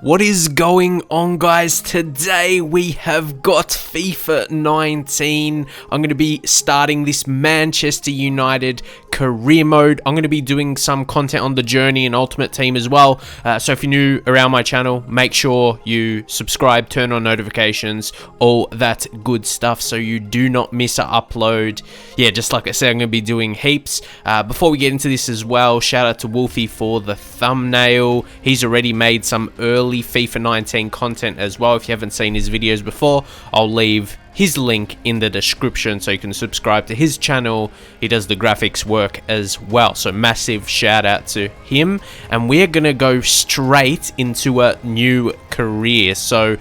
What is going on, guys? Today we have got FIFA 19. I'm going to be starting this Manchester United career mode. I'm going to be doing some content on the journey and Ultimate Team as well. So if you're new around my channel, make sure you subscribe, turn on notifications, all that good stuff so you do not miss an upload. Yeah, just like I said, I'm going to be doing heaps. Before we get into this as well, shout out to Wolfie for the thumbnail. He's already made some early FIFA 19 content as well. If you haven't seen his videos before, I'll leave his link in the description so you can subscribe to his channel. He does the graphics work as well, so massive shout out to him. And we're gonna go straight into a new career, so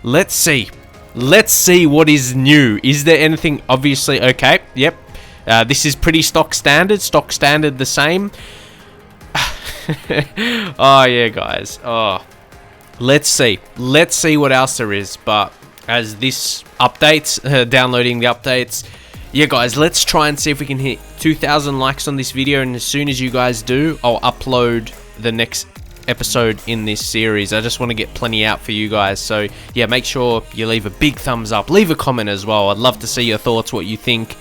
let's see what is new. Is there anything? Obviously, okay, yep, this is pretty stock standard the same. Oh yeah, guys. Let's see what else there is. But as this updates, downloading the updates, yeah guys, let's try and see if we can hit 2,000 likes on this video, and as soon as you guys do, I'll upload the next episode in this series. I just want to get plenty out for you guys, so yeah, make sure you leave a big thumbs up, leave a comment as well. I'd love to see your thoughts, what you think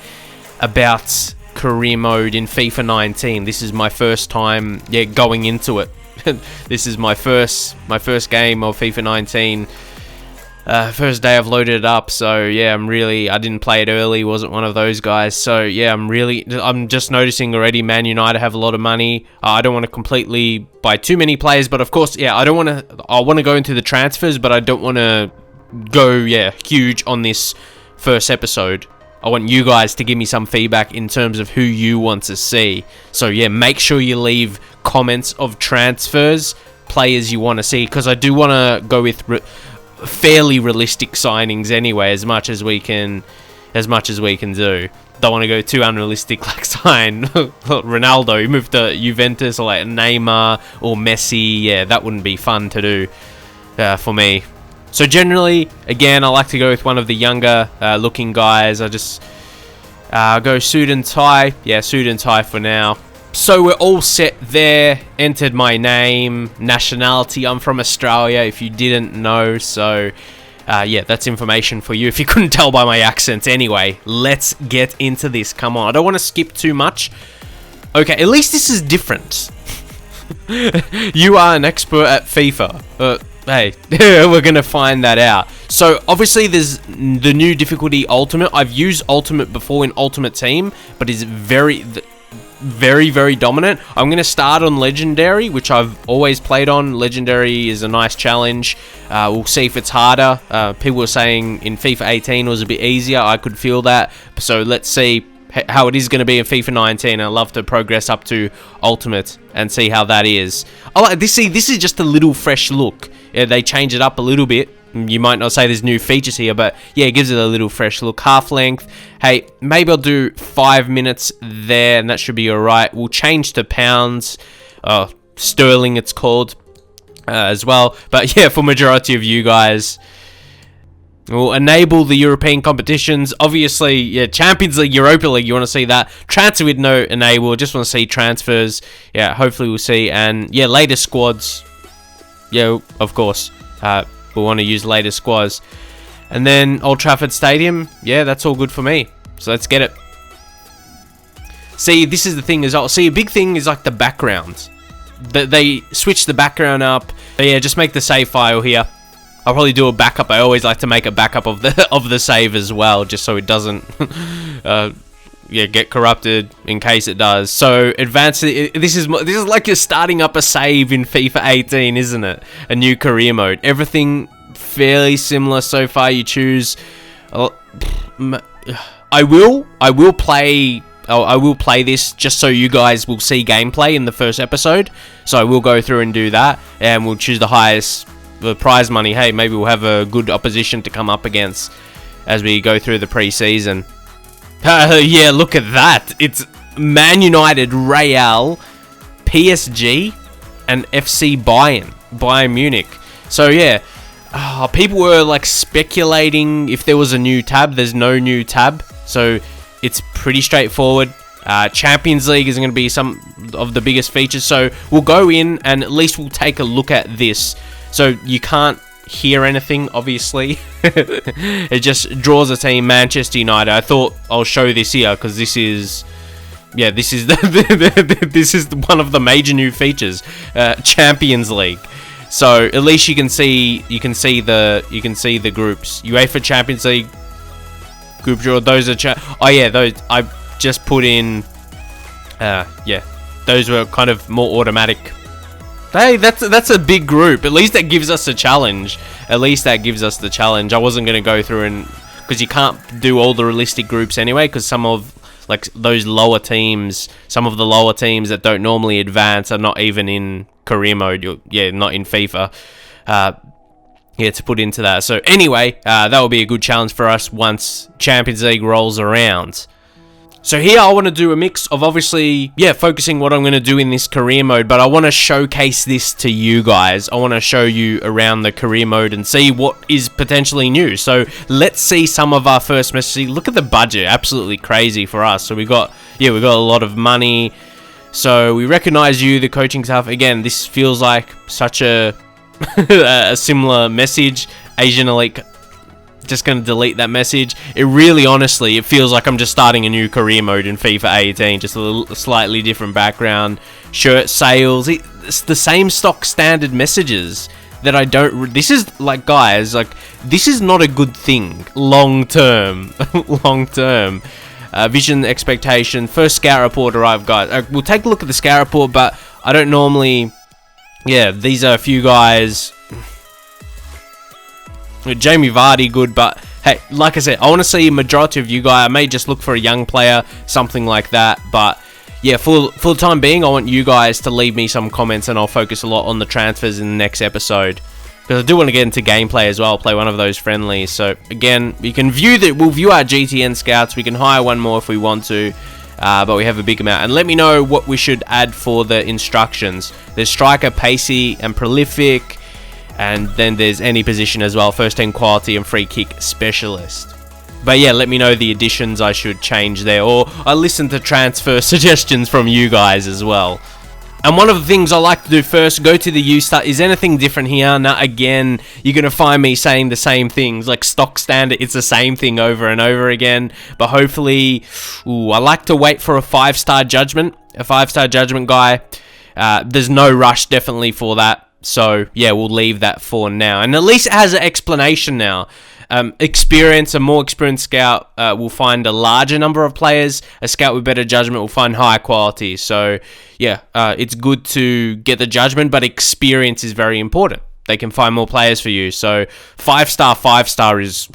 about career mode in FIFA 19. This is my first time going into it. This is my first game of FIFA 19. First day I've loaded it up, so yeah, I didn't play it early, wasn't one of those guys, so yeah, I'm just noticing already Man United have a lot of money. I don't want to completely buy too many players, but of course, yeah, I want to go into the transfers, but I don't want to go, huge on this first episode. I want you guys to give me some feedback in terms of who you want to see. So yeah, make sure you leave comments of transfers, players you want to see, because I do want to go with fairly realistic signings anyway, as much as we can do. Don't want to go too unrealistic, like sign Ronaldo, he moved to Juventus, or like Neymar or Messi. Yeah, that wouldn't be fun to do for me. So generally, again, I like to go with one of the younger looking guys. I just go suit and tie. Yeah, suit and tie for now. So we're all set there. Entered my name, nationality. I'm from Australia, if you didn't know. So yeah, that's information for you if you couldn't tell by my accent. Anyway, let's get into this. Come on, I don't want to skip too much. Okay, at least this is different. You are an expert at FIFA. Hey, we're gonna find that out. So obviously there's the new difficulty, Ultimate. I've used Ultimate before in Ultimate Team, but it's very dominant. I'm gonna start on Legendary, which I've always played on. Legendary is a nice challenge. We'll see if it's harder. People were saying in FIFA 18 was a bit easier. I could feel that. So let's see how it is going to be in FIFA 19. I'd love to progress up to Ultimate and see how that is. I like this. See, this is just a little fresh look. Yeah, they change it up a little bit. You might not say there's new features here, but yeah, it gives it a little fresh look. Half length. Hey, maybe I'll do 5 minutes there, and that should be alright. We'll change to pounds. Sterling, it's called as well. But yeah, for majority of you guys, we'll enable the European competitions. Obviously, yeah, Champions League, Europa League, you want to see that. Transfer with no enable. Just want to see transfers. Yeah, hopefully we'll see. And yeah, latest squads. Yeah, of course. We want to use latest squads. And then Old Trafford Stadium. Yeah, that's all good for me. So let's get it. See, this is the thing as well. See, a big thing is like the background. They switch the background up. But yeah, just make the save file here. I'll probably do a backup. I always like to make a backup of the save as well, just so it doesn't get corrupted in case it does. So advanced. This is like you're starting up a save in FIFA 18, isn't it? A new career mode. Everything fairly similar so far. You choose. I will play this just so you guys will see gameplay in the first episode. So I will go through and do that, and we'll choose the highest. The prize money. Hey, maybe we'll have a good opposition to come up against as we go through the pre-season. Yeah, look at that. It's Man United, Real, PSG, and FC Bayern Munich. So yeah, people were like speculating if there was a new tab. There's no new tab, so it's pretty straightforward. Champions League is going to be some of the biggest features, so we'll go in and at least we'll take a look at this. so you can't hear anything, obviously. It just draws a team, Manchester United. I thought I'll show this here because this is, yeah, this is this is one of the major new features, Champions League. So at least you can see the groups. UEFA Champions League group draw. Those are oh yeah, those I just put in. Yeah, those were kind of more automatic. Hey, that's a big group. At least that gives us a challenge. At least that gives us the challenge. I wasn't going to go through and... because you can't do all the realistic groups anyway, because some of like those lower teams, some of the lower teams that don't normally advance are not even in career mode. Yeah, not in FIFA. Yeah, to put into that. So anyway, that will be a good challenge for us once Champions League rolls around. So here I want to do a mix of obviously, yeah, focusing what I'm going to do in this career mode, but I want to showcase this to you guys. I want to show you around the career mode and see what is potentially new. So let's see some of our first messages. Look at the budget, absolutely crazy for us. So we got a lot of money. So we recognize you, the coaching staff. Again, this feels like such a, a similar message. Asian Elite. Just going to delete that message. It really, honestly, it feels like I'm just starting a new career mode in FIFA 18. Just a slightly different background. Shirt sales. It's the same stock standard messages that I don't... This is, like, guys, like, this is not a good thing. Long term. Long term. Vision expectation. First scout report arrived, guys. We'll take a look at the scout report, but I don't normally... Yeah, these are a few guys... Jamie Vardy, good, but hey, like I said, I want to see a majority of you guys. I may just look for a young player, something like that, but yeah, for the time being, I want you guys to leave me some comments, and I'll focus a lot on the transfers in the next episode, because I do want to get into gameplay as well, play one of those friendlies. So again, we can we'll view our GTN scouts, we can hire one more if we want to, but we have a big amount. And let me know what we should add for the instructions. There's striker, pacey, and prolific. And then there's any position as well, first team quality and free kick specialist. But yeah, let me know the additions I should change there, or I listen to transfer suggestions from you guys as well. And one of the things I like to do first, go to the U-Start. Is anything different here? Now, again, you're going to find me saying the same things, like stock standard. It's the same thing over and over again. But hopefully, I like to wait for a 5-star judgment. A 5-star judgment guy. There's no rush definitely for that. So, yeah, we'll leave that for now. And at least it has an explanation now. A more experienced scout will find a larger number of players. A scout with better judgment will find higher quality. So, yeah, it's good to get the judgment, but experience is very important. They can find more players for you. So, 5-star is...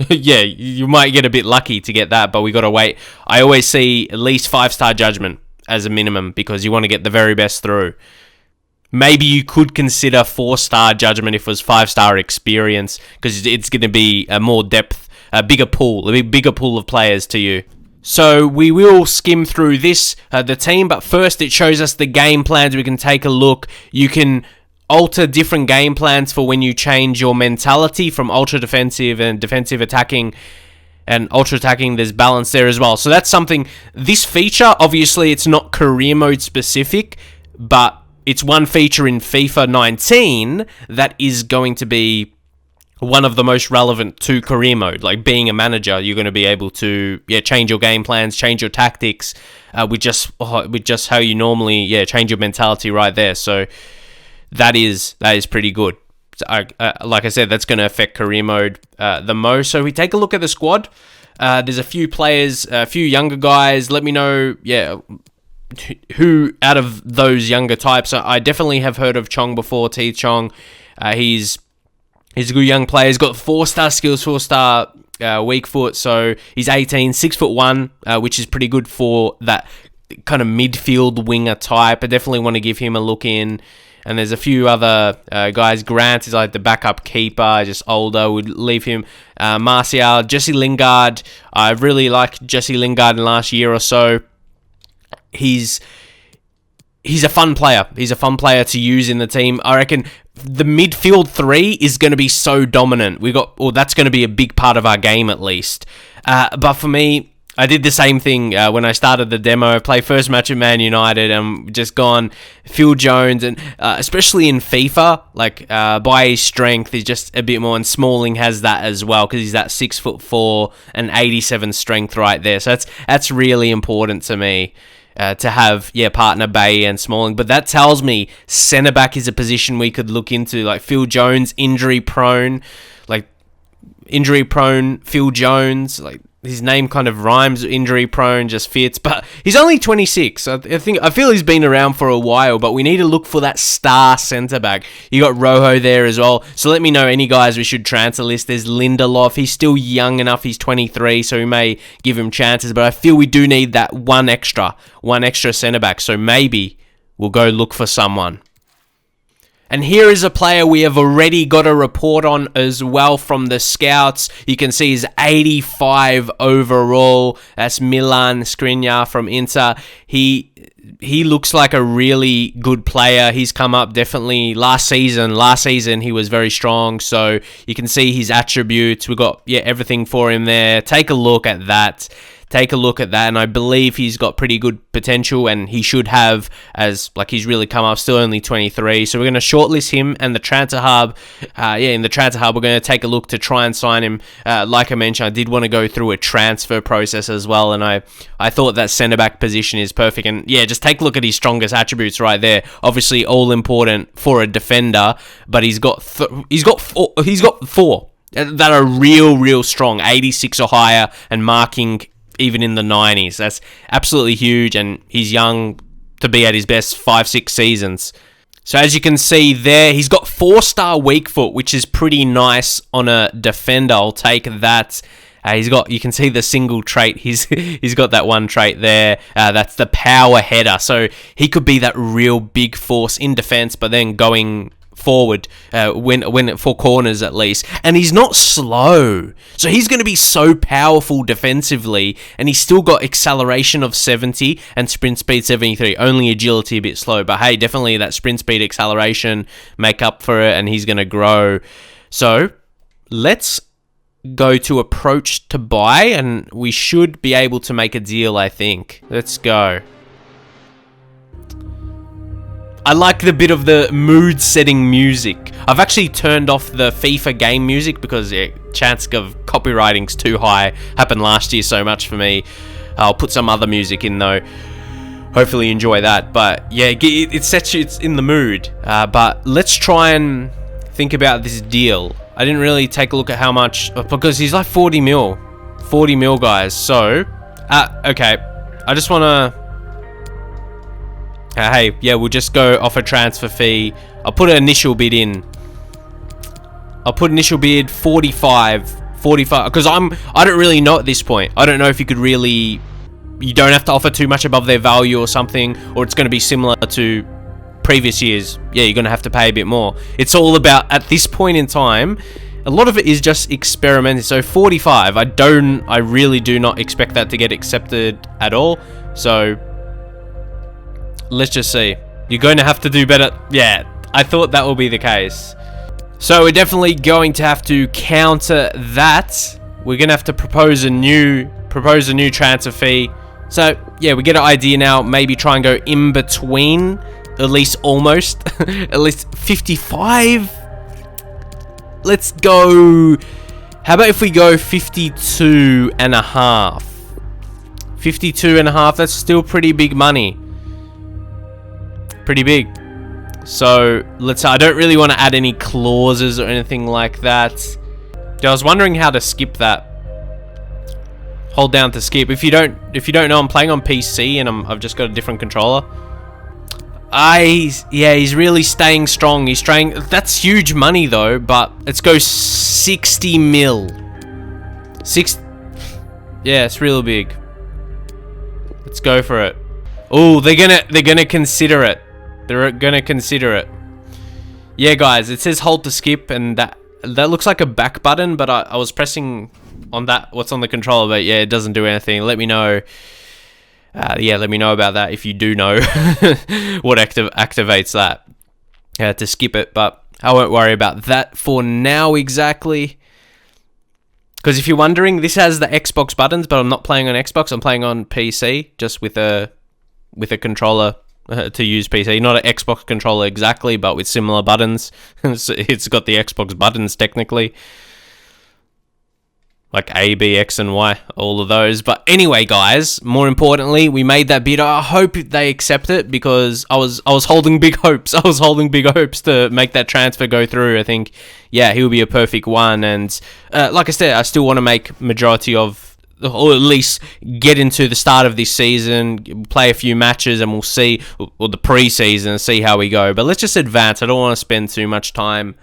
yeah, you might get a bit lucky to get that, but we got to wait. I always see at least 5-star judgment as a minimum, because you want to get the very best through. Maybe you could consider 4-star judgment if it was 5-star experience, because it's going to be a more depth, a bigger pool of players to you. So we will skim through this, the team, but first it shows us the game plans. We can take a look. You can alter different game plans for when you change your mentality from ultra defensive and defensive attacking. And ultra attacking, there's balance there as well. So that's something, this feature, obviously it's not career mode specific, but it's one feature in FIFA 19 that is going to be one of the most relevant to career mode. Like being a manager, you're going to be able to change your game plans, change your tactics with just how you normally change your mentality right there. So that is pretty good. So like I said, that's going to affect career mode the most. So we take a look at the squad. There's a few players, a few younger guys. Let me know, who out of those younger types. I definitely have heard of Chong before, T Chong. He's a good young player. He's got 4-star skills, 4-star weak foot. So he's 18, 6'1", which is pretty good for that kind of midfield winger type. I definitely want to give him a look in. And there's a few other guys. Grant is like the backup keeper, just older. Would leave him. Martial, Jesse Lingard. I really liked Jesse Lingard in the last year or so. He's a fun player. He's a fun player to use in the team. I reckon the midfield 3 is going to be so dominant. That's going to be a big part of our game at least. But for me, I did the same thing when I started the demo. Play first match at Man United and just gone Phil Jones, and especially in FIFA, like by his strength, he's just a bit more. And Smalling has that as well because he's that 6'4" and 87 strength right there. So that's really important to me. To have, partner Bay and Smalling. But that tells me centre back is a position we could look into. Like Phil Jones, injury prone, Phil Jones, like his name kind of rhymes, injury prone, just fits, but he's only 26. I feel he's been around for a while, but we need to look for that star centre back. You got Rojo there as well, so let me know any guys we should transfer list. There's Lindelof, he's still young enough, he's 23, so we may give him chances, but I feel we do need that one extra centre back, so maybe we'll go look for someone. And here is a player we have already got a report on as well from the scouts. You can see he's 85 overall. That's Milan Skriniar from Inter. He looks like a really good player. He's come up definitely last season. Last season he was very strong. So you can see his attributes. We've got everything for him there. Take a look at that. And I believe he's got pretty good potential, and he should have, as like he's really come up, still only 23. So we're going to shortlist him, and the transfer hub, in the transfer hub, we're going to take a look to try and sign him. Like I mentioned, I did want to go through a transfer process as well, and I thought that centre back position is perfect. And just take a look at his strongest attributes right there. Obviously, all important for a defender, but he's got four that are real strong, 86 or higher, and marking even in the 90s. That's absolutely huge, and he's young to be at his best 5-6 seasons. So as you can see there, he's got 4-star weak foot, which is pretty nice on a defender. I'll take that. You can see the single trait. He's got that one trait there. That's the power header. So he could be that real big force in defense, but then going forward when for corners at least, and he's not slow, so he's going to be so powerful defensively, and he's still got acceleration of 70 and sprint speed 73, only agility a bit slow, but hey, definitely that sprint speed acceleration make up for it, and he's going to grow. So let's go to approach to buy, and we should be able to make a deal, I think. Let's go. I like the bit of the mood-setting music. I've actually turned off the FIFA game music because chance of copywriting's too high. Happened last year so much for me. I'll put some other music in though. Hopefully you enjoy that. But yeah, it sets you in the mood. But let's try and think about this deal. I didn't really take a look at how much, because he's like 40 mil. 40 mil, guys. So, okay. I just want to... we'll just go off a transfer fee. I'll put an initial bid in. I'll put initial bid 45, because I don't really know at this point. I don't know if you could really, you don't have to offer too much above their value or something, or it's going to be similar to previous years. You're going to have to pay a bit more. It's all about, at this point in time, a lot of it is just experimenting. So 45, I really do not expect that to get accepted at all. So let's just see. You're going to have to do better. Yeah, I thought that will be the case. So we're definitely going to have to counter that. We're going to have to propose a new transfer fee. So yeah, we get an idea now. Maybe try and go in between, at least almost, at least 55. Let's go. How about if we go 52 and a half? 52 and a half. That's still pretty big money. Pretty big. So I don't really want to add any clauses or anything like that. I was wondering how to skip that. Hold down to skip. If you don't know, I'm playing on PC and I've just got a different controller. He's really staying strong. He's trying. That's huge money though. But let's go 60 mil. Yeah, it's real big. Let's go for it. Oh, they're gonna consider it. They're gonna consider it. Yeah, guys, it says hold to skip, and that looks like a back button, but I was pressing on that, what's on the controller, but yeah, it doesn't do anything. Let me know. Let me know about that if you do know what activates that to skip it, but I won't worry about that for now exactly. Because if you're wondering, this has the Xbox buttons, but I'm not playing on Xbox. I'm playing on PC, just with a controller to use PC. Not an Xbox controller exactly, but with similar buttons. It's got the Xbox buttons technically. Like A, B, X, and Y, all of those. But anyway, guys, more importantly, we made that bid. I hope they accept it, because I was holding big hopes. I was holding big hopes to make that transfer go through. I think, yeah, he'll be a perfect one. And like I said, I still want to make majority of, or at least get into the start of this season, play a few matches, and we'll see, or the preseason, see how we go. But let's just advance. I don't want to spend too much time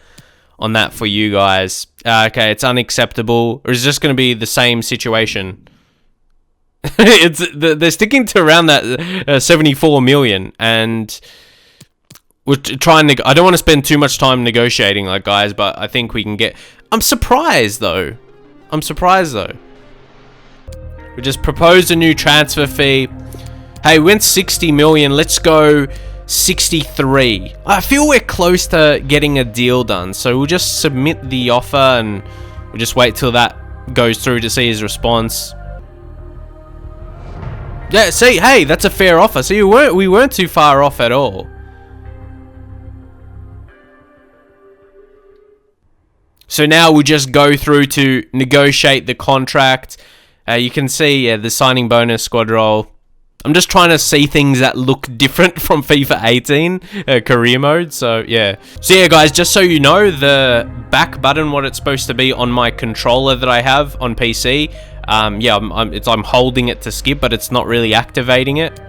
on that for you guys. Okay, it's unacceptable. Or is it just going to be the same situation? They're sticking to around that 74 million, and we're trying to. I don't want to spend too much time negotiating, like, guys, but I think we can get. I'm surprised though. We just proposed a new transfer fee. Hey, we went 60 million. Let's go 63. I feel we're close to getting a deal done, so we'll just submit the offer and we'll just wait till that goes through to see his response. Yeah, see, hey, that's a fair offer. See, we weren't too far off at all. So now we'll just go through to negotiate the contract. You can see, yeah, the signing bonus, squad roll. I'm just trying to see things that look different from FIFA 18 career mode. So yeah. So yeah, guys, just so you know, the back button, what it's supposed to be on my controller that I have on PC. Yeah, I'm holding it to skip, but it's not really activating it.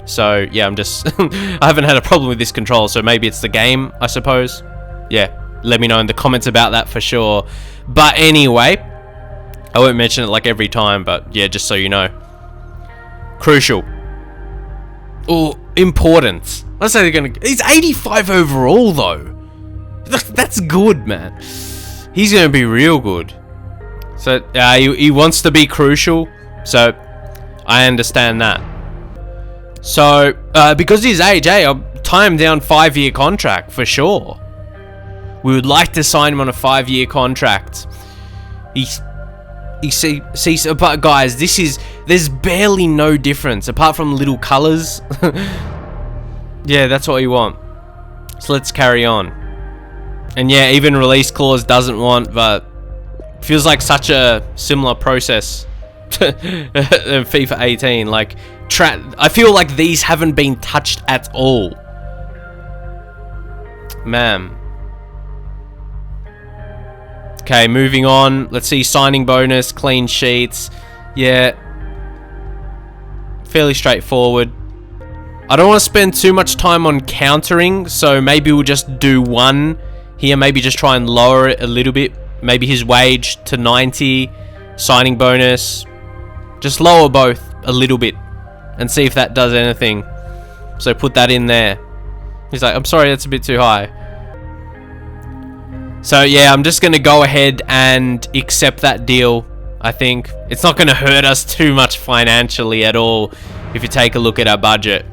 So yeah, I'm just I haven't had a problem with this controller, so maybe it's the game, I suppose. Yeah, let me know in the comments about that for sure. But anyway, I won't mention it like every time, but yeah, just so you know. Crucial. Or important. Let's say they're gonna. He's 85 overall though. That's good, man. He's gonna be real good. So he wants to be crucial. So I understand that. So because of his age, I'll tie him down 5-year contract for sure. We would like to sign him on a 5-year contract. But guys, there's barely no difference apart from little colors. Yeah, that's what we want. So let's carry on. And yeah, even release clause doesn't want, but feels like such a similar process to FIFA 18. Like, I feel like these haven't been touched at all. Man. Okay, moving on. Let's see, signing bonus, clean sheets. Yeah. Fairly straightforward. I don't want to spend too much time on countering, so maybe we'll just do one here. Maybe just try and lower it a little bit. Maybe his wage to 90. Signing bonus. Just lower both a little bit and see if that does anything. So put that in there. He's like, I'm sorry, that's a bit too high. So yeah, I'm just going to go ahead and accept that deal. I think it's not going to hurt us too much financially at all if you take a look at our budget.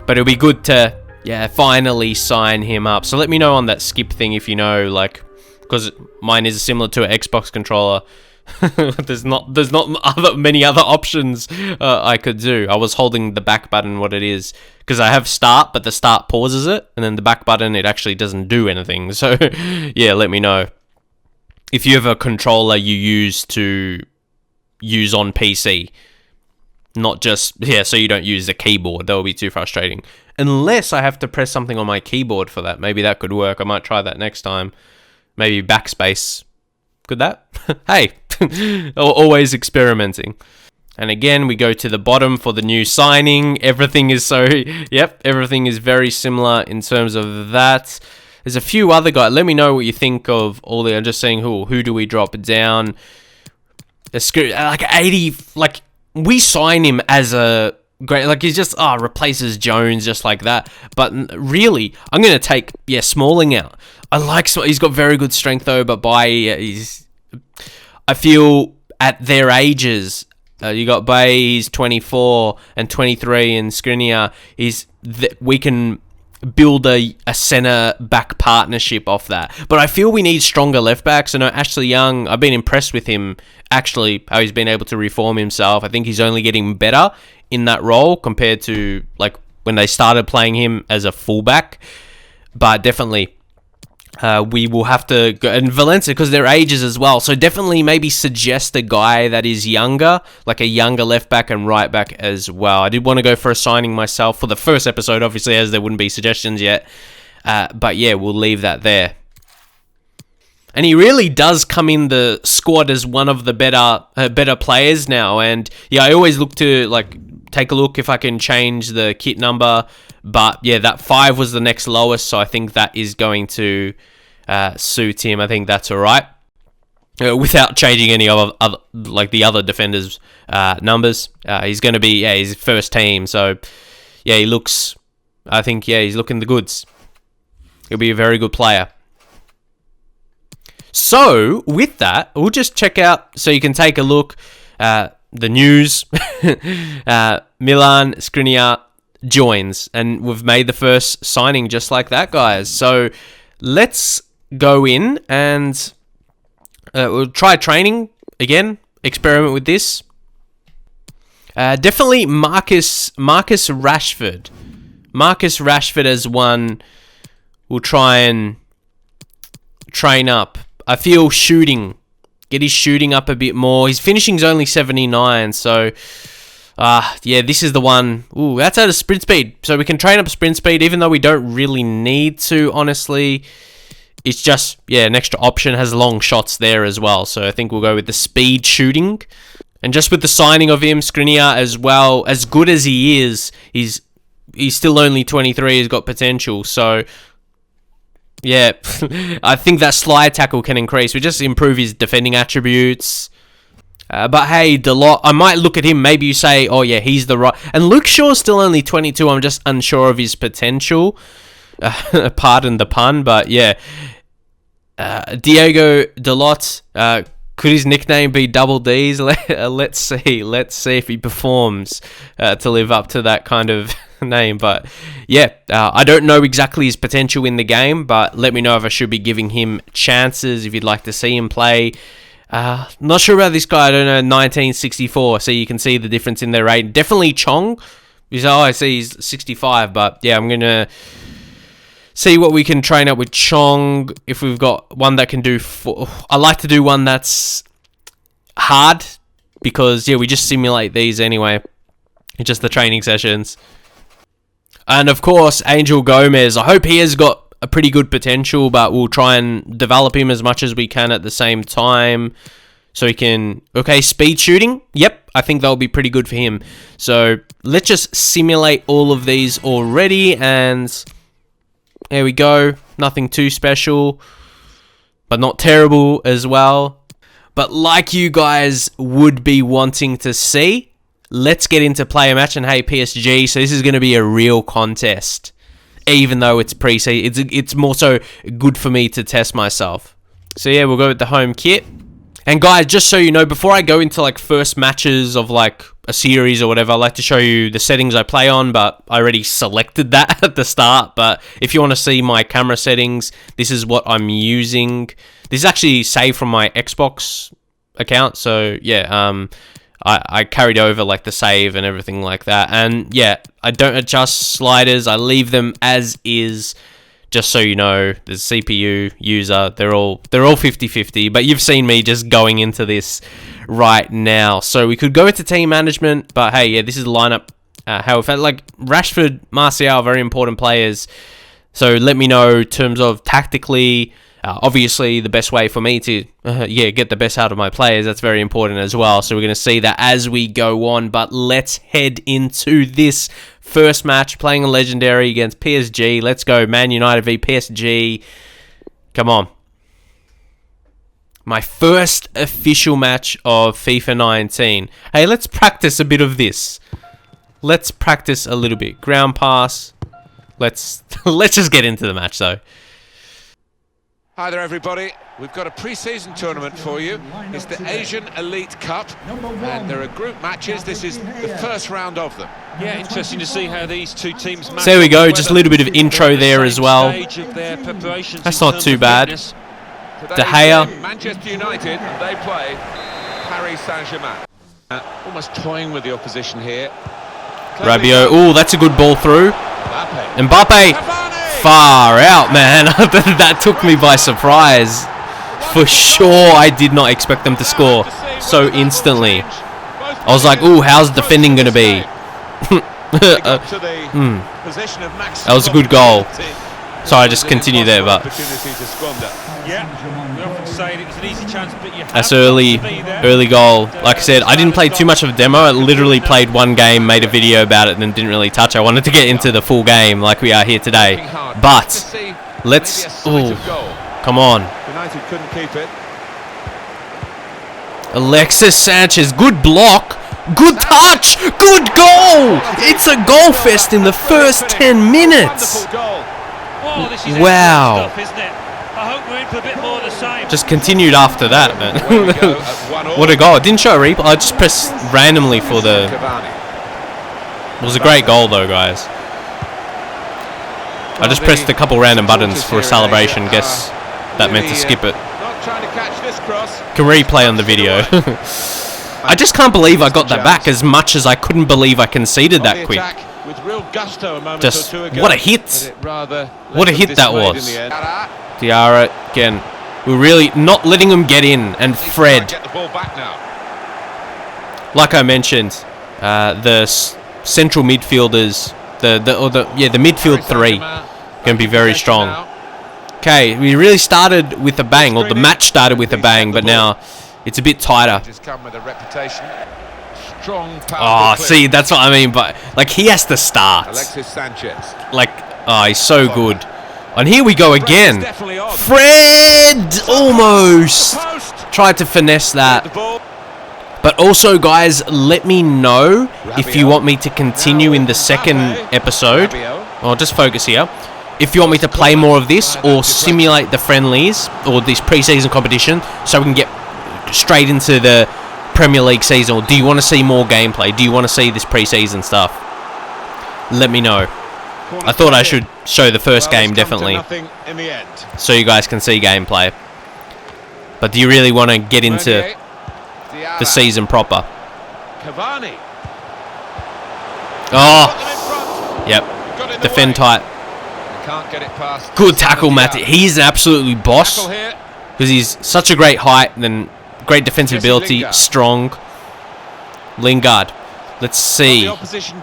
But it'll be good to, yeah, finally sign him up. So let me know on that skip thing if you know, like, because mine is similar to an Xbox controller. there's not many other options I could do. I was holding the back button, what it is, because I have start, but the start pauses it, and then the back button, it actually doesn't do anything. So yeah, let me know if you have a controller you use on PC, not just, yeah, so you don't use the keyboard. That would be too frustrating unless I have to press something on my keyboard for that. Maybe that could work. I might try that next time. Maybe backspace. Could that? Hey, always experimenting. And again, we go to the bottom for the new signing. Everything is everything is very similar in terms of that. There's a few other guys. Let me know what you think of all the. I'm just saying, who do we drop down? Like 80. Like, we sign him as a great. Like, he's just replaces Jones just like that. But really, I'm gonna take Smalling out. I like. He's got very good strength though. But I feel at their ages, you got Bay, he's 24 and 23, and Skriniar, we can build a centre back partnership off that. But I feel we need stronger left backs. I know Ashley Young, I've been impressed with him, actually, how he's been able to reform himself. I think he's only getting better in that role compared to like when they started playing him as a fullback. But definitely, we will have to go, and Valencia, because they're ages as well, so definitely maybe suggest a guy that is younger, like a younger left back and right back as well. I did want to go for a signing myself for the first episode, obviously, as there wouldn't be suggestions yet, but yeah, we'll leave that there. And he really does come in the squad as one of the better players now, and yeah, I always look to like take a look if I can change the kit number. But yeah, that 5 was the next lowest, so I think that is going to suit him. I think that's all right, without changing any other like the other defenders' numbers. He's going to be his first team, so yeah, he looks. I think he's looking the goods. He'll be a very good player. So with that, we'll just check out so you can take a look. The news: Milan Skriniar joins, and we've made the first signing just like that, guys. So let's go in and we'll try training again, experiment with this. Definitely Marcus Rashford as one. We'll try and train up. I feel get his shooting up a bit more. His finishing's only 79, so yeah, this is the one. Ooh, that's out of sprint speed. So we can train up sprint speed, even though we don't really need to, honestly. It's just, an extra option. Has long shots there as well. So I think we'll go with the speed shooting. And just with the signing of him, Skriniar as well, as good as he is, he's still only 23. He's got potential. So, yeah, I think that slide tackle can increase. We just improve his defending attributes. But hey, Delot, I might look at him. Maybe you say, oh yeah, he's the right. And Luke Shaw's still only 22. I'm just unsure of his potential. Pardon the pun, but yeah. Diego Delot, could his nickname be Double D's? Let's see. Let's see if he performs to live up to that kind of name. But yeah, I don't know exactly his potential in the game, but let me know if I should be giving him chances, if you'd like to see him play. Not sure about this guy. I don't know, 1964. So you can see the difference in their rate. Definitely Chong. I see he's 65. But yeah, I'm going to see what we can train up with Chong. If we've got one that can do... I like to do one that's hard. Because, yeah, we just simulate these anyway. It's just the training sessions. And, of course, Angel Gomez. I hope he has got a pretty good potential, but we'll try and develop him as much as we can at the same time, so he can... Okay, speed shooting. Yep, I think that'll be pretty good for him. So let's just simulate all of these already, and there we go. Nothing too special, but not terrible as well. But like you guys would be wanting to see, let's get into player match. And hey, PSG, so this is going to be a real contest. Even though it's pre-season, it's more so good for me to test myself. So yeah, we'll go with the home kit. And guys, just so you know, before I go into like first matches of like a series or whatever, I like to show you the settings I play on, but I already selected that at the start. But if you want to see my camera settings, this is what I'm using. This is actually saved from my Xbox account. So yeah, I carried over like the save and everything like that. And yeah, I don't adjust sliders. I leave them as is, just so you know. The CPU user, they're all 50-50, but you've seen me just going into this right now. So we could go into team management, but hey, yeah, this is the lineup. How it felt. Like Rashford, Martial, very important players. So let me know in terms of tactically. Obviously, the best way for me to get the best out of my players, that's very important as well. So we're going to see that as we go on. But let's head into this first match, playing a legendary against PSG. Let's go, Man United v PSG. Come on. My first official match of FIFA 19. Hey, let's practice a bit of this. Let's practice a little bit. Ground pass. Let's just get into the match, though. Hi there, everybody. We've got a pre-season tournament for you. It's the Asian Elite Cup, and there are group matches. This is the first round of them. Yeah, interesting to see how these two teams match. So there we go, just a little bit of intro there as well. That's not too bad. De Gea. Manchester United, and they play Paris Saint-Germain. Almost toying with the opposition here. Rabiot. Oh, that's a good ball through. Mbappe. Far out, man. That took me by surprise. For sure, I did not expect them to score so instantly. I was like, ooh, how's defending going to be? That was a good goal. Sorry, I just continue there, but Yeah, we often say it was an easy chance, but you have that's to early be there. early goal. Like I said, I didn't play too much of a demo. I literally played one game, made a video about it, and then didn't really touch. I wanted to get into the full game like we are here today. But let's... Oh, come on. United couldn't keep it. Alexis Sanchez, good block. Good touch. Good goal. It's a goal fest in the first 10 minutes. Wonderful goal. Oh, this is Wow. excellent stuff, isn't it? I hope we're in for a bit more of the same. Just continued after that, man. Away we go at 1-1. What a goal. It didn't show a replay. I just pressed randomly for the... Cavani. It was a great goal, though, guys. I just pressed a couple random buttons for a celebration. Guess that meant to skip it. Not trying to catch this cross. Can replay on the video. I just can't believe I got that back as much as I couldn't believe I conceded that quick. With real gusto a moment Just, or two ago. what a hit. What a hit that was. Diarra, again, we're really not letting them get in. And Fred, Get the ball back now. like I mentioned, the central midfielders, the midfield three, going to be very strong. Okay, we really started with a bang, or the match started with a bang, but now it's a bit tighter. Just come with a reputation. Strong, Oh, powerful see, that's what I mean. But like, he has to start. Alexis Sanchez. Like, oh, he's so good. And here we go again. Definitely on. Fred almost tried to finesse that. The ball. But also, guys, let me know if you want me to continue in the second episode. I'll just focus here. If you want me to play more of this or simulate the friendlies or this pre-season competition so we can get straight into the Premier League season, or do you want to see more gameplay? Do you want to see this pre-season stuff? Let me know. I thought I should show the first game definitely, In the end. so you guys can see gameplay. But do you really want to get into the season proper? Cavani. Oh, yep. Defend tight. Can't get it past. Good tackle, Matt. He's an absolutely boss Tackle here. because he's such a great height and great defensive ability, strong. Lingard. Let's see.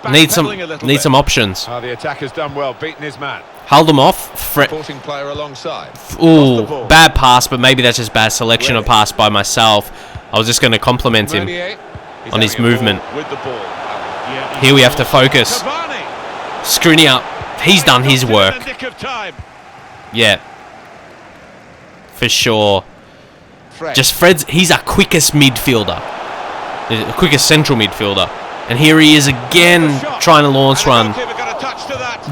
Need some options. The attacker's done well, beating his man. Hold them off. Supporting player alongside. Ooh, bad pass, but maybe that's just bad selection of pass by myself. I was just going to compliment him on his movement. With the ball. Here we have to focus. Skriniar, he's done his work. Yeah, for sure. Just Fred's, he's our quickest midfielder, the quickest central midfielder. And here he is again trying to launch one.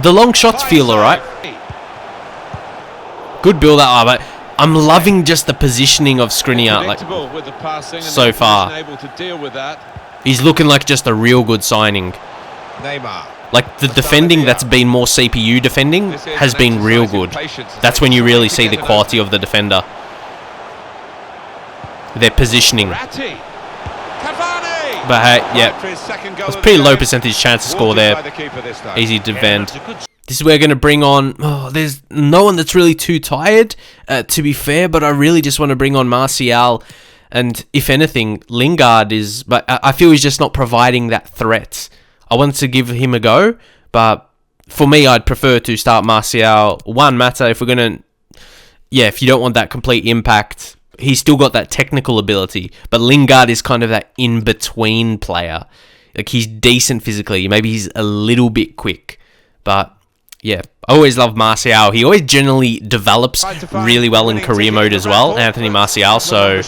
The long shots feel alright. Good build up, but I'm loving just the positioning of Skriniar, like, so far. He's looking like just a real good signing. Like, the defending that's been more CPU defending has been real good. That's when you really see the quality of the defender. Their positioning. But hey, yeah, it was pretty low percentage chance to score there. Easy to defend. This is where we're going to bring on... Oh, there's no one that's really too tired, to be fair, but I really just want to bring on Martial. And if anything, Lingard is... But I feel he's just not providing that threat. I wanted to give him a go, but for me, I'd prefer to start Martial. One matter, if we're going to... Yeah, if you don't want that complete impact... He's still got that technical ability, but Lingard is kind of that in-between player. Like, he's decent physically. Maybe he's a little bit quick. But, yeah, I always love Martial. He always generally develops really well in career mode as well, Anthony Martial, so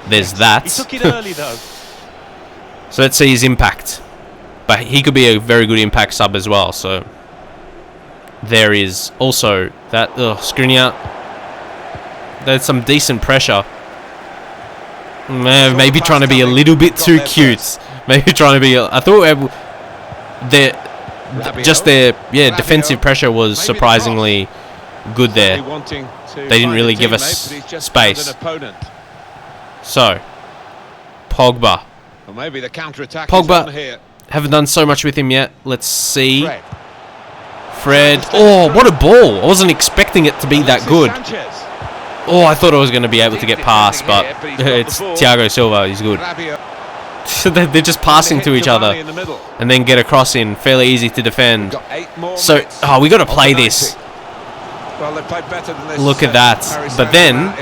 there's that. So let's see his impact. But he could be a very good impact sub as well, so... There is also that... Skriniar. There's some decent pressure. Maybe trying to be a little bit too cute. Maybe trying to be. I thought their defensive pressure was surprisingly good there. They didn't really give us space. So, Pogba. Pogba, haven't done so much with him yet. Let's see. Fred. Oh, what a ball. I wasn't expecting it to be that good. Oh, I thought I was going to be able to get past, but it's Thiago Silva. He's good. They're just passing to each other and then get a cross in. Fairly easy to defend. So, we got to play this. Look at that. But then,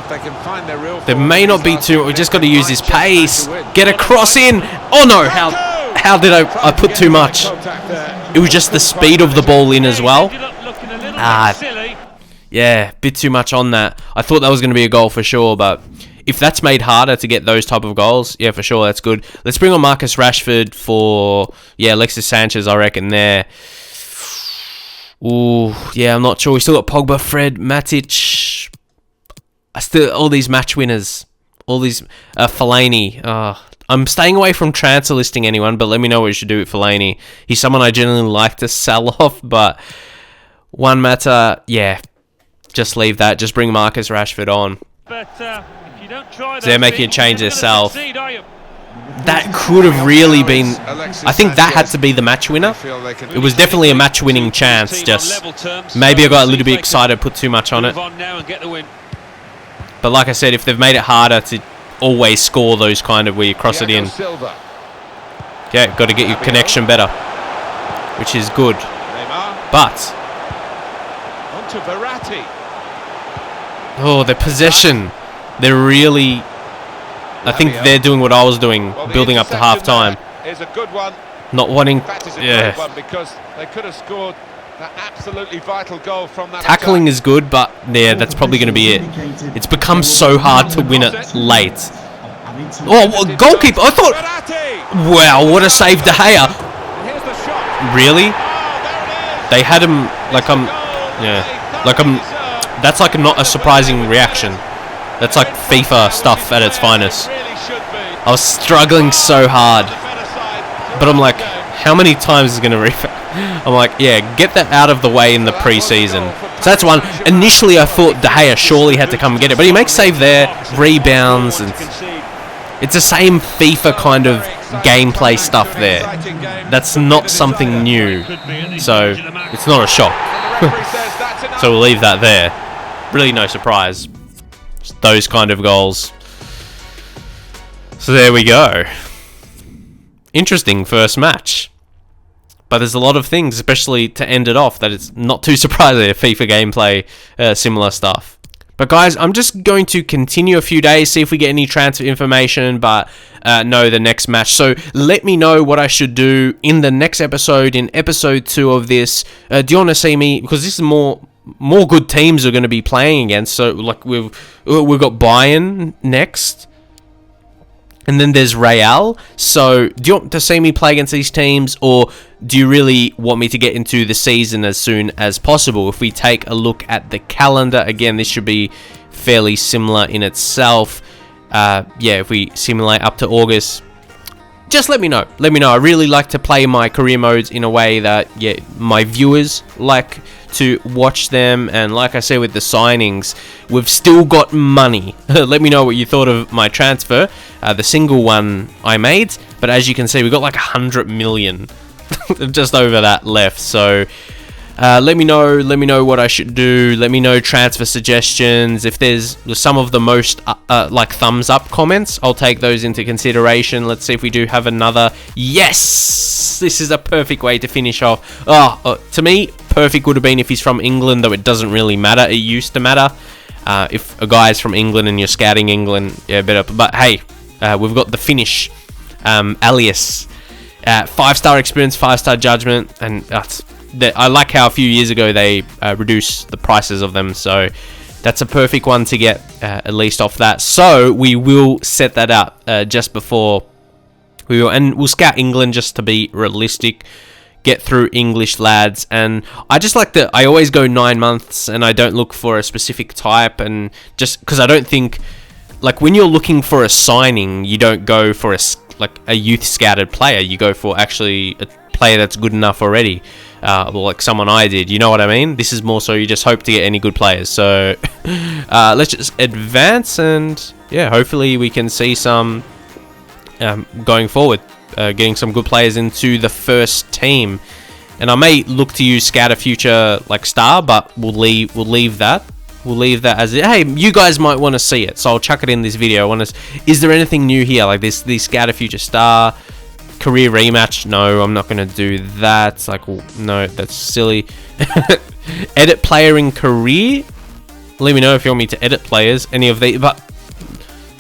there may not be too... We just got to use his pace. Get a cross in. Oh, no. How did I put too much? It was just the speed of the ball in as well. Yeah, bit too much on that. I thought that was going to be a goal for sure, but if that's made harder to get those type of goals, yeah, for sure, that's good. Let's bring on Marcus Rashford for, Alexis Sanchez, I reckon, there. Ooh, yeah, I'm not sure. We still got Pogba, Fred, Matic. All these match winners. All these, Fellaini. I'm staying away from transfer listing anyone, but let me know what you should do with Fellaini. He's someone I generally like to sell off, but one matter, just leave that. Just bring Marcus Rashford on. But if you don't try they're making a change themselves. That could have really been... I think that had to be the match winner. It was definitely a match-winning chance. Just maybe I got a little bit excited, put too much on it. But like I said, if they've made it harder to always score those kind of where you cross it in, got to get your connection better, which is good. But their possession, they're really... I think they're doing what I was doing, building up to half-time. Not wanting... Because they could have scored that absolutely vital goal from that tackling is good, but that's probably going to be it. It's become so hard to win it late. Oh, goalkeeper! I thought... Wow, what a save, De Gea. Really? They had him like that's like not a surprising reaction. That's like FIFA stuff at its finest. I was struggling so hard, but I'm like, how many times is going to I'm like, get that out of the way in the pre-season. So that's one. Initially, I thought De Gea surely had to come and get it, but he makes save there, rebounds, and it's the same FIFA kind of gameplay stuff there. That's not something new, so it's not a shock. So we'll leave that there. Really no surprise. Just those kind of goals. So there we go. Interesting first match. But there's a lot of things, especially to end it off, that it's not too surprising. FIFA gameplay, similar stuff. But guys, I'm just going to continue a few days, see if we get any transfer information, but no, the next match. So let me know what I should do in the next episode, in episode 2 of this. Do you want to see me, because this is more good teams are going to be playing against. So like we've got Bayern next, and then there's Real. So do you want to see me play against these teams, or do you really want me to get into the season as soon as possible? If we take a look at the calendar, again, this should be fairly similar in itself. If we simulate up to August, just let me know. Let me know. I really like to play my career modes in a way that, my viewers like to watch them. And like I said with the signings, we've still got money. Let me know what you thought of my transfer, the single one I made. But as you can see, we've got like 100 million just over that left. So let me know what I should do. Let me know transfer suggestions. If there's some of the most like thumbs up comments, I'll take those into consideration. Let's see if we do have another. Yes, this is a perfect way to finish off. To me, perfect would have been if he's from England, though it doesn't really matter. It used to matter. If a guy is from England and you're scouting England, better. But hey, we've got the Finnish alias. 5-star experience, 5-star judgment, and I like how a few years ago they reduced the prices of them, so that's a perfect one to get at least off that. So we will set that up just before we'll scout England just to be realistic. get through English lads, and I just like that I always go 9 months and I don't look for a specific type, and just because I don't think, like, when you're looking for a signing, you don't go for a youth scouted player, you go for actually a player that's good enough already, like someone I did, you know what I mean? This is more so you just hope to get any good players. So let's just advance, and yeah, hopefully we can see some going forward, getting some good players into the first team. And I may look to use Scout a Future like star, but we'll leave that. We'll leave that as it. Hey, you guys might want to see it, so I'll chuck it in this video. Is there anything new here, like this Scout a Future star career rematch? No, I'm not gonna do that. It's like, no, that's silly. Edit player in career. Let me know if you want me to edit players, any of these. But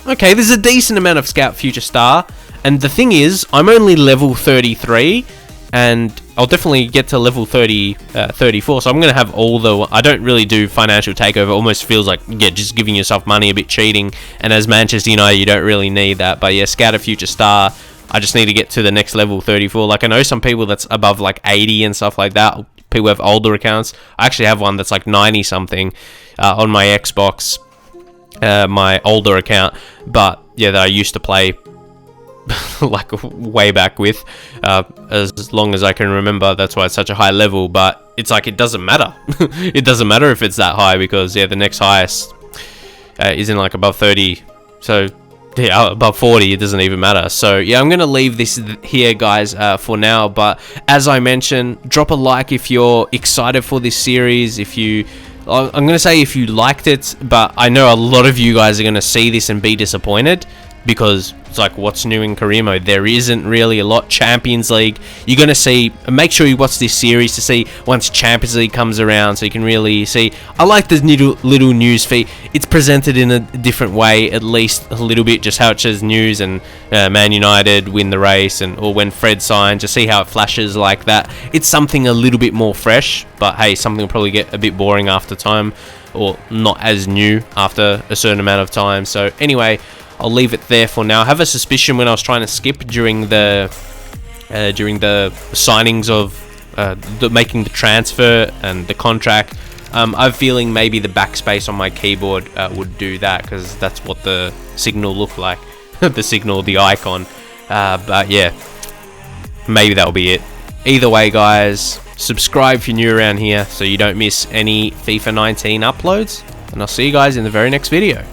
okay, there's a decent amount of Scout Future Star, and the thing is, I'm only level 33, and I'll definitely get to level 34, so I'm going to have all the... I don't really do financial takeover. It almost feels like, yeah, just giving yourself money, a bit cheating, and as Manchester United, you don't really need that. But yeah, Scout a Future Star, I just need to get to the next level 34. Like, I know some people that's above like 80 and stuff like that. People have older accounts. I actually have one that's like 90 something on my Xbox, my older account, but yeah, that I used to play like way back with, as long as I can remember. That's why it's such a high level. But it's like, it doesn't matter. It doesn't matter if it's that high, because yeah, the next highest is in like above 30. So yeah, above 40, it doesn't even matter. So yeah, I'm gonna leave this here, guys, for now. But as I mentioned, drop a like if you're excited for this series. I'm gonna say if you liked it, but I know a lot of you guys are gonna see this and be disappointed, because it's like, what's new in career mode? There isn't really a lot. Champions League, you're going to see, make sure you watch this series to see once Champions League comes around, so you can really see. I like the little news feed. It's presented in a different way, at least a little bit, just how it says news and Man United win the race, or when Fred signed, just see how it flashes like that. It's something a little bit more fresh, but hey, something will probably get a bit boring after time, or not as new after a certain amount of time. So anyway, I'll leave it there for now. I have a suspicion when I was trying to skip during the signings of making the transfer and the contract, I'm feeling maybe the backspace on my keyboard would do that, because that's what the signal looked like. the icon. But yeah, maybe that'll be it. Either way, guys, subscribe if you're new around here so you don't miss any FIFA 19 uploads, and I'll see you guys in the very next video.